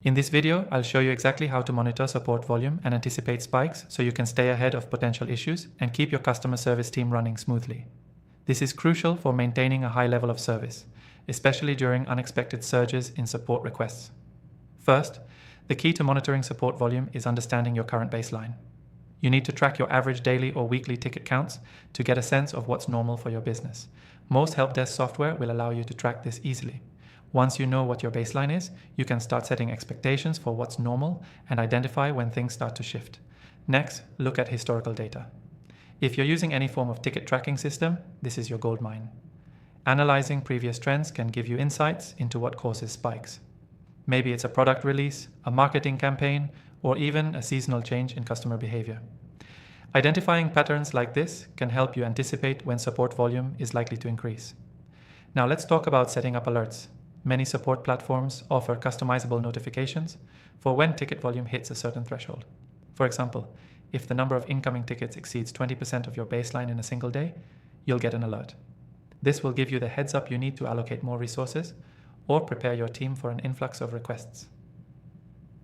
In this video, I'll show you exactly how to monitor support volume and anticipate spikes so you can stay ahead of potential issues and keep your customer service team running smoothly. This is crucial for maintaining a high level of service, especially during unexpected surges in support requests. First, the key to monitoring support volume is understanding your current baseline. You need to track your average daily or weekly ticket counts to get a sense of what's normal for your business. Most help desk software will allow you to track this easily. Once you know what your baseline is, you can start setting expectations for what's normal and identify when things start to shift. Next, look at historical data. If you're using any form of ticket tracking system, this is your goldmine. Analyzing previous trends can give you insights into what causes spikes. Maybe it's a product release, a marketing campaign, or even a seasonal change in customer behavior. Identifying patterns like this can help you anticipate when support volume is likely to increase. Now let's talk about setting up alerts. Many support platforms offer customizable notifications for when ticket volume hits a certain threshold. For example, if the number of incoming tickets exceeds 20% of your baseline in a single day, you'll get an alert. This will give you the heads up you need to allocate more resources or prepare your team for an influx of requests.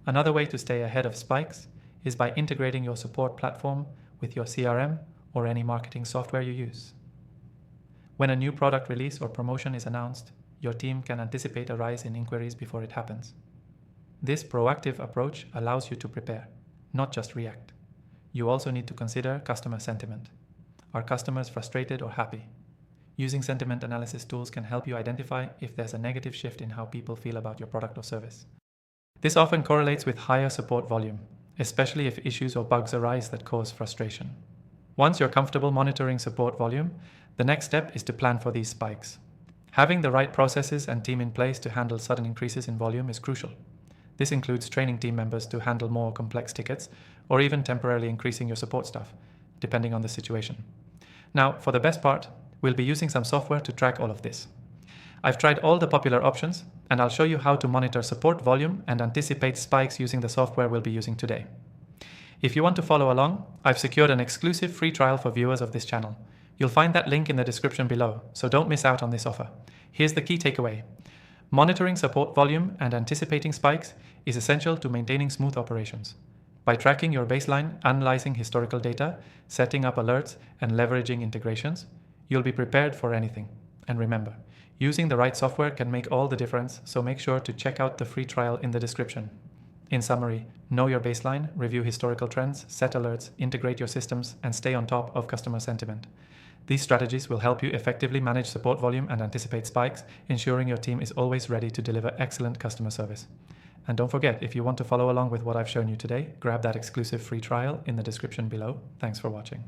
Another way to stay ahead of spikes is by integrating your support platform with your CRM or any marketing software you use. When a new product release or promotion is announced, your team can anticipate a rise in inquiries before it happens. This proactive approach allows you to prepare, not just react. You also need to consider customer sentiment. Are customers frustrated or happy? Using sentiment analysis tools can help you identify if there's a negative shift in how people feel about your product or service. This often correlates with higher support volume, especially if issues or bugs arise that cause frustration. Once you're comfortable monitoring support volume, the next step is to plan for these spikes. Having the right processes and team in place to handle sudden increases in volume is crucial. This includes training team members to handle more complex tickets or even temporarily increasing your support staff, depending on the situation. Now, for the best part, we'll be using some software to track all of this. I've tried all the popular options, and I'll show you how to monitor support volume and anticipate spikes using the software we'll be using today. If you want to follow along, I've secured an exclusive free trial for viewers of this channel. You'll find that link in the description below, so don't miss out on this offer. Here's the key takeaway. Monitoring support volume and anticipating spikes is essential to maintaining smooth operations. By tracking your baseline, analyzing historical data, setting up alerts, and leveraging integrations, you'll be prepared for anything. And remember, using the right software can make all the difference, so make sure to check out the free trial in the description. In summary, know your baseline, review historical trends, set alerts, integrate your systems, and stay on top of customer sentiment. These strategies will help you effectively manage support volume and anticipate spikes, ensuring your team is always ready to deliver excellent customer service. And don't forget, if you want to follow along with what I've shown you today, grab that exclusive free trial in the description below. Thanks for watching.